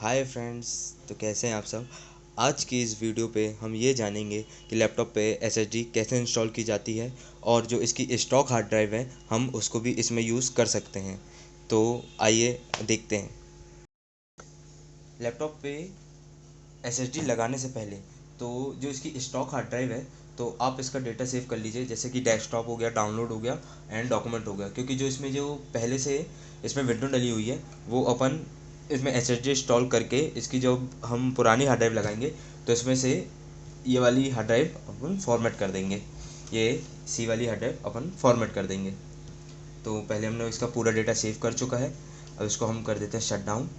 Hi friends. तो कैसे हैं आप सब। आज की इस वीडियो पे हम ये जानेंगे कि लैपटॉप पे एसएसडी कैसे इंस्टॉल की जाती है और जो इसकी स्टॉक हार्ड ड्राइव है हम उसको भी इसमें यूज़ कर सकते हैं। तो आइए देखते हैं। लैपटॉप पे एसएसडी लगाने से पहले तो जो इसकी स्टॉक हार्ड ड्राइव है तो आप इसका डेटा सेव कर लीजिए, जैसे कि डेस्कटॉप हो गया, डाउनलोड हो गया एंड डॉक्यूमेंट हो गया। क्योंकि जो इसमें जो पहले से इसमें विंडो डली हुई है वो अपन इसमें एसएसडी इंस्टॉल करके इसकी जो हम पुरानी हार्ड ड्राइव लगाएंगे तो इसमें से ये वाली हार्ड ड्राइव अपन फॉर्मेट कर देंगे। ये सी वाली हार्ड ड्राइव अपन फॉर्मेट कर देंगे। तो पहले हमने इसका पूरा डेटा सेव कर चुका है। अब इसको हम कर देते हैं शट डाउन।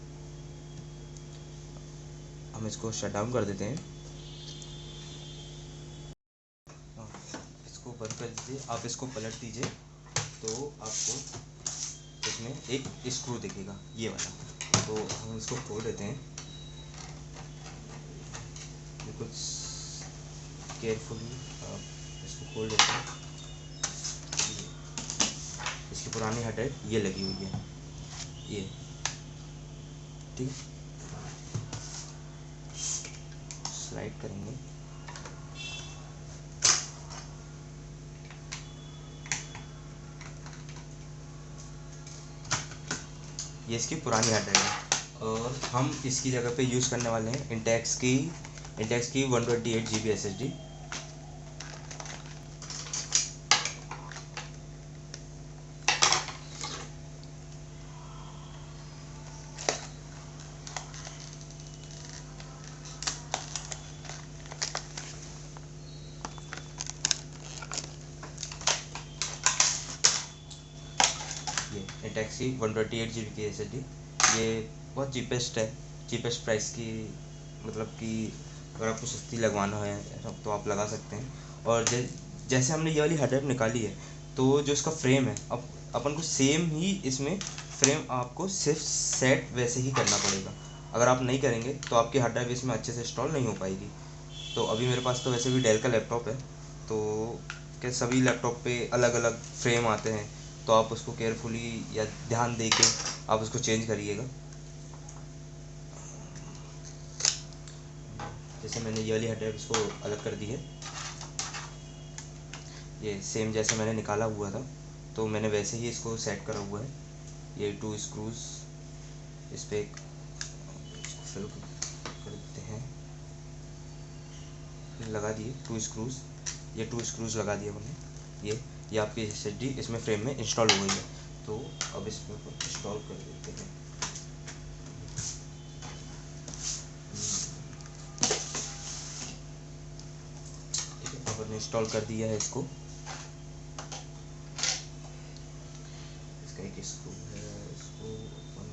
हम इसको शट डाउन कर देते हैं। इसको बंद कर दीजिए। आप इसको पलट दीजिए तो आपको इसमें एक स्क्रू दिखेगा ये वाला। तो हम इसको खोल देते हैं कुछ केयरफुली। आप इसको खोल देते हैं। इसकी पुरानी हार्ड ड्राइव ये लगी हुई है, ये ठीक है। स्लाइड करेंगे। ये इसकी पुरानी हार्ड ड्राइव है और हम इसकी जगह पे यूज़ करने वाले हैं इंटेक्स की 128 GB SSD। ये इंटेक्स की 128 GB की SSD। ये बहुत चीपेस्ट प्राइस की, मतलब कि अगर आपको सस्ती लगवाना है तो आप लगा सकते हैं। और जैसे हमने ये वाली हार्ड ड्राइव निकाली है तो जो इसका फ्रेम है अब अपन को सेम ही इसमें फ्रेम आपको सिर्फ सेट वैसे ही करना पड़ेगा। अगर आप नहीं करेंगे तो आपकी हार्ड ड्राइव इसमें अच्छे से इंस्टॉल नहीं हो पाएगी। तो अभी मेरे पास तो वैसे भी डेल का लैपटॉप है, तो क्या सभी लैपटॉप पे अलग अलग फ्रेम आते हैं, तो आप उसको केयरफुली या ध्यान दे के आप उसको चेंज करिएगा। जैसे मैंने ये वाली हार्ड ड्राइव इसको अलग कर दी है, ये सेम जैसे मैंने निकाला हुआ था तो मैंने वैसे ही इसको सेट करा हुआ है। ये 2 स्क्रूज इस पर इसको फिल कर देते हैं, लगा दिए 2 स्क्रूज। ये 2 स्क्रूज लगा दिए हमने। ये आपकी एसएसडी इसमें फ्रेम में इंस्टॉल हो गई है। तो अब इसमें इंस्टॉल कर देते हैं। ठीक है, अब हमने इंस्टॉल कर दिया है इसको। इसका एक स्क्रू है, इसको अपन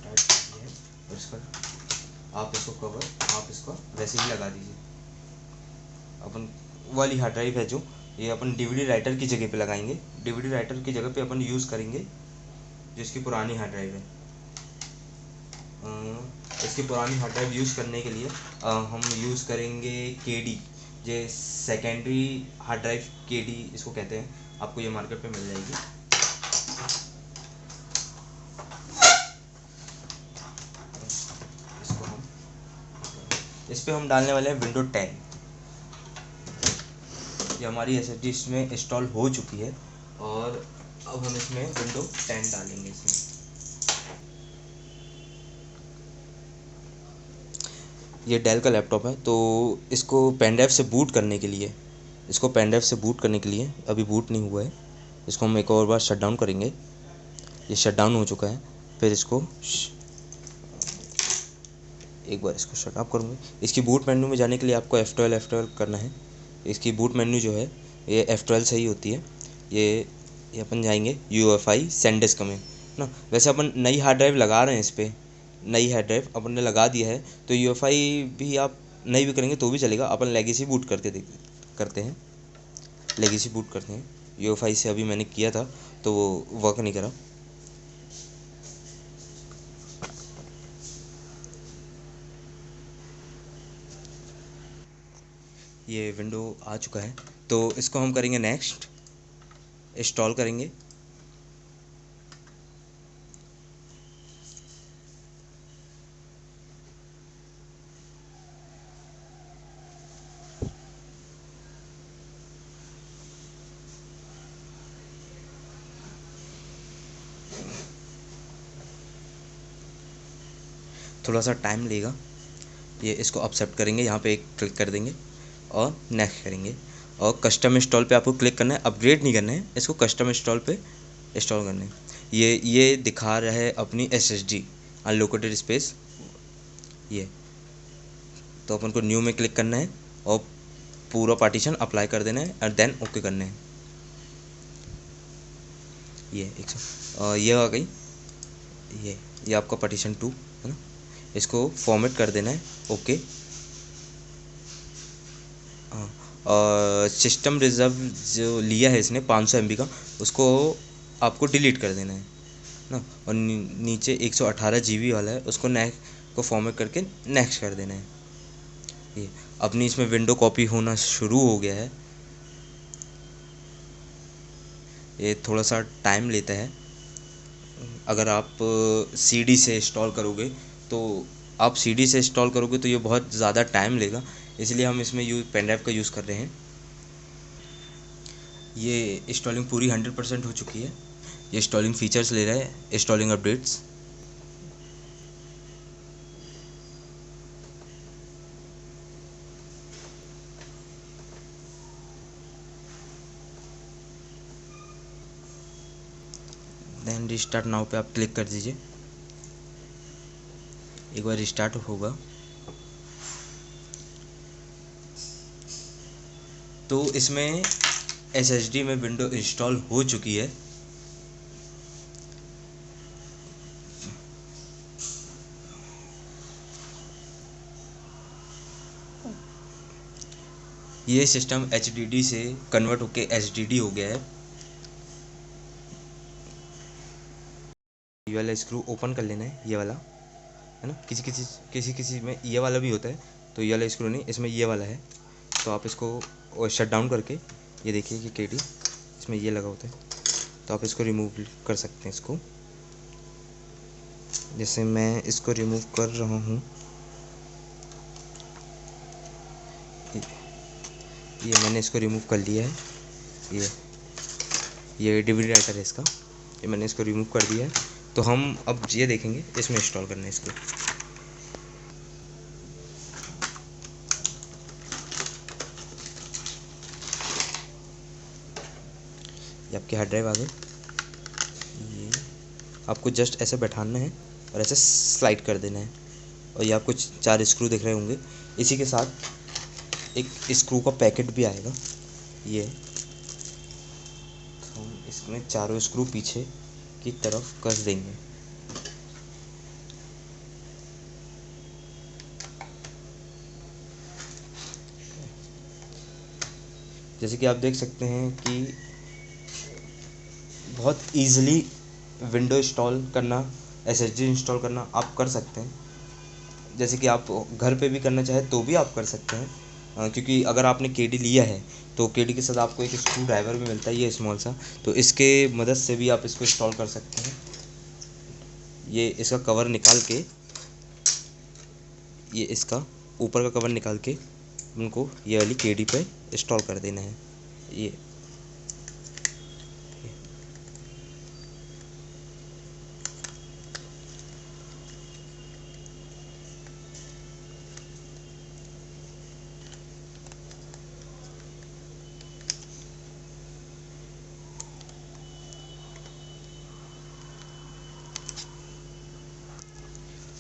टाइट कर दिया है और इसका आप इसको कवर आप इसको वैसे ही लगा दीजिए। अपन वाली हार्ड ड्राइव है जो ये अपन डीवीडी राइटर की जगह पे लगाएंगे। डीवीडी राइटर की जगह पे अपन यूज़ करेंगे जो इसकी पुरानी हार्ड ड्राइव है। इसकी पुरानी हार्ड ड्राइव यूज़ करने के लिए हम यूज़ करेंगे केडी, जो सेकेंडरी हार्ड ड्राइव केडी इसको कहते हैं। आपको ये मार्केट पे मिल जाएगी। इसको हम इस पे हम डालने वाले हैं विंडो 10। ये हमारी एसएसडी इसमें इंस्टॉल हो चुकी है और अब हम इसमें विंडो 10 डालेंगे। इसमें ये डेल का लैपटॉप है तो इसको पेन ड्राइव से बूट करने के लिए अभी बूट नहीं हुआ है। इसको हम एक और बार शट डाउन करेंगे। ये शट डाउन हो चुका है। फिर इसको एक बार इसको शट ऑफ करूँगा। इसकी बूट मेन्यू में जाने के लिए आपको F12 करना है। इसकी बूट मेन्यू जो है ये F12 से ही होती है। ये अपन जाएंगे UEFI SanDisk में ना। वैसे अपन नई हार्ड ड्राइव लगा रहे हैं, इस पर नई हार्ड ड्राइव अपन ने लगा दिया है तो UEFI भी आप नहीं भी करेंगे तो भी चलेगा। अपन लेगेसी बूट करते हैं लेगेसी बूट करते हैं। UEFI से अभी मैंने किया था तो वो वर्क नहीं करा। ये विंडो आ चुका है तो इसको हम करेंगे नेक्स्ट, इंस्टॉल करेंगे। थोड़ा सा टाइम लेगा। ये इसको एक्सेप्ट करेंगे, यहाँ पे एक क्लिक कर देंगे और नेक्स्ट करेंगे। और कस्टम इंस्टॉल पे आपको क्लिक करना है, अपग्रेड नहीं करना है, इसको कस्टम इंस्टॉल पे इंस्टॉल करना है। ये दिखा रहा है अपनी SSD अनलोकेटेड स्पेस ये, तो अपन को न्यू में क्लिक करना है और पूरा पार्टीशन अप्लाई कर देना है और देन ओके करना है। ये आ गई, ये आपका पार्टीशन 2 है ना, इसको फॉर्मेट कर देना है ओके। हाँ, और सिस्टम रिजर्व जो लिया है इसने 500 MB का, उसको आपको डिलीट कर देना है ना। और नीचे 118 GB वाला है, उसको नेक्स्ट को फॉर्मेट करके नेक्स्ट कर देना है। ये अपनी इसमें विंडो कॉपी होना शुरू हो गया है। ये थोड़ा सा टाइम लेता है। अगर आप CD से इंस्टॉल करोगे तो ये बहुत ज़्यादा टाइम लेगा, इसलिए हम इसमें पेन ड्राइव का यूज़ कर रहे हैं। ये इंस्टॉलिंग पूरी 100% हो चुकी है। ये इंस्टॉलिंग फीचर्स ले रहा है, installing updates. Then restart now पे आप क्लिक कर दीजिए, एक बार रिस्टार्ट होगा तो इसमें SSD में विंडो इंस्टॉल हो चुकी है। ये सिस्टम HDD से कन्वर्ट होके SSD हो गया है। ये वाला स्क्रू ओपन कर लेना है, ये वाला है ना, किसी में ये वाला भी होता है, तो ये वाला स्क्रू नहीं, इसमें ये वाला है। तो आप इसको शट डाउन करके, ये देखिए कि KD इसमें ये लगा होता है, तो आप इसको रिमूव कर सकते हैं। इसको जैसे मैं इसको रिमूव कर रहा हूँ, ये मैंने इसको रिमूव कर लिया है। ये DVD राइटर है इसका, ये मैंने इसको रिमूव कर दिया है। तो हम अब ये देखेंगे इसमें इंस्टॉल करना है इसको। ये आपके हार्ड ड्राइव आ गए। ये आपको जस्ट ऐसे बैठाना है और ऐसे स्लाइड कर देना है, और ये आपको 4 स्क्रू दिख रहे होंगे। इसी के साथ एक स्क्रू का पैकेट भी आएगा। ये तो हम इसमें चारों स्क्रू पीछे की तरफ कस देंगे। जैसे कि आप देख सकते हैं कि बहुत ईजिली विंडो इंस्टॉल करना, SSD इंस्टॉल करना आप कर सकते हैं। जैसे कि आप घर पे भी करना चाहे तो भी आप कर सकते हैं, क्योंकि अगर आपने KD लिया है तो KD के साथ आपको एक स्क्रू ड्राइवर भी मिलता है, ये स्मॉल सा, तो इसके मदद से भी आप इसको इंस्टॉल कर सकते हैं। ये इसका कवर निकाल के, ये इसका ऊपर का कवर निकाल के उनको ये वाली KD पे इंस्टॉल कर देना है। ये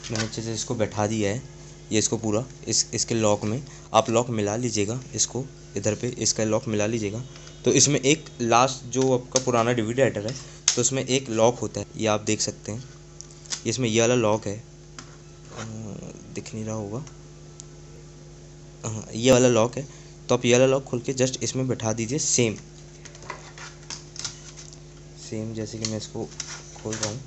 मैंने अच्छे से इसको बैठा दिया है। ये इसको पूरा इसके लॉक में आप लॉक मिला लीजिएगा, इसको इधर पे इसका लॉक मिला लीजिएगा। तो इसमें एक लास्ट जो आपका पुराना DVD राइटर है, तो उसमें एक लॉक होता है, ये आप देख सकते हैं। इसमें ये वाला लॉक है, दिख नहीं रहा होगा, हाँ ये वाला लॉक है। तो आप ये वाला लॉक खोल के जस्ट इसमें बैठा दीजिए, सेम जैसे कि मैं इसको खोल रहा हूँ।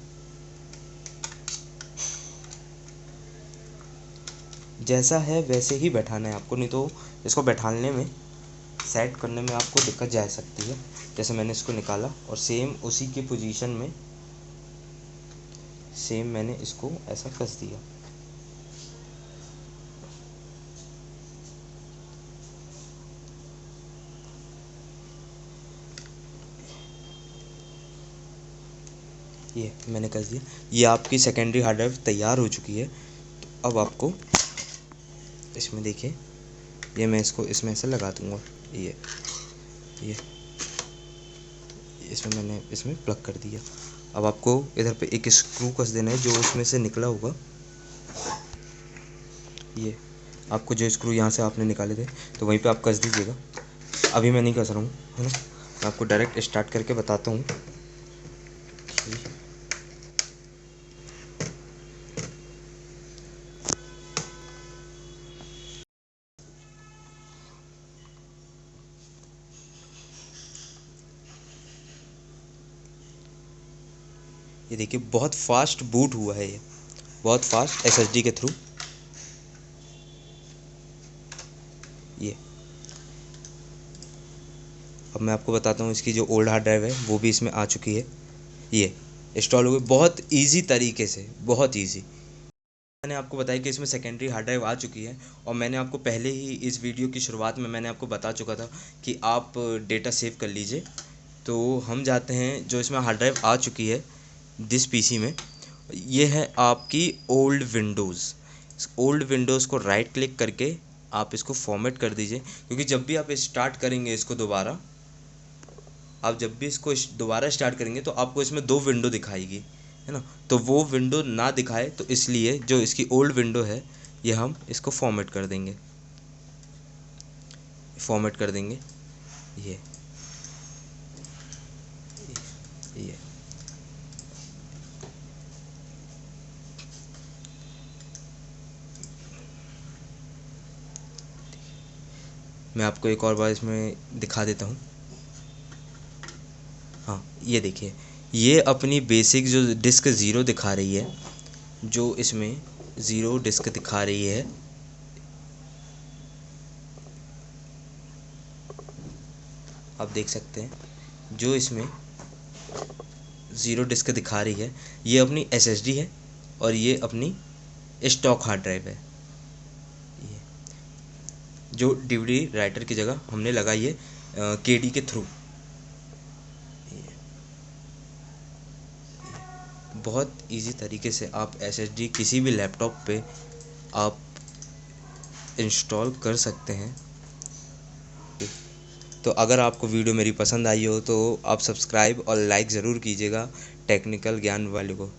जैसा है वैसे ही बैठाना है आपको, नहीं तो इसको बैठाने में, सेट करने में आपको दिक्कत जा सकती है। जैसे मैंने इसको निकाला और सेम उसी की पोजीशन में सेम मैंने इसको ऐसा कस दिया। ये मैंने कस दिया। ये आपकी सेकेंडरी हार्ड ड्राइव तैयार हो चुकी है। तो अब आपको इसमें देखिए, ये मैं इसको इसमें ऐसे लगा दूँगा। ये इसमें मैंने इसमें प्लग कर दिया। अब आपको इधर पे एक स्क्रू कस देना है जो उसमें से निकला होगा। ये आपको जो स्क्रू यहाँ से आपने निकाले थे तो वहीं पे आप कस दीजिएगा। अभी मैं नहीं कस रहा हूँ, है ना, मैं आपको डायरेक्ट स्टार्ट करके बताता हूँ। ये देखिए बहुत फास्ट बूट हुआ है, ये बहुत फास्ट एसएसडी के थ्रू। ये अब मैं आपको बताता हूँ, इसकी जो ओल्ड हार्ड ड्राइव है वो भी इसमें आ चुकी है। ये इंस्टॉल हो गई बहुत इजी तरीके से, बहुत इजी। मैंने आपको बताया कि इसमें सेकेंडरी हार्ड ड्राइव आ चुकी है, और मैंने आपको पहले ही इस वीडियो की शुरुआत में मैंने आपको बता चुका था कि आप डेटा सेव कर लीजिए। तो हम जाते हैं, जो इसमें हार्ड ड्राइव आ चुकी है दिस पीसी में, ये है आपकी ओल्ड विंडोज़। ओल्ड विंडोज़ को राइट क्लिक करके आप इसको फॉर्मेट कर दीजिए, क्योंकि जब भी आप स्टार्ट करेंगे इसको दोबारा, आप जब भी इसको दोबारा स्टार्ट करेंगे तो आपको इसमें दो विंडो दिखाएगी, है ना। तो वो विंडो ना दिखाए, तो इसलिए जो इसकी ओल्ड विंडो है ये हम इसको फॉर्मेट कर देंगे, ये ये मैं आपको एक और बार इसमें दिखा देता हूँ। हाँ, ये देखिए, ये अपनी बेसिक जो डिस्क ज़ीरो दिखा रही है, जो इसमें ज़ीरो डिस्क दिखा रही है, आप देख सकते हैं जो इसमें ज़ीरो डिस्क दिखा रही है, ये अपनी एसएसडी है और ये अपनी स्टॉक हार्ड ड्राइव है। ये जो डीवीडी राइटर की जगह हमने लगाई है केडी के थ्रू। बहुत इजी तरीके से आप एसएसडी किसी भी लैपटॉप पे आप इंस्टॉल कर सकते हैं। तो अगर आपको वीडियो मेरी पसंद आई हो तो आप सब्सक्राइब और लाइक ज़रूर कीजिएगा टेक्निकल ज्ञान वाले को।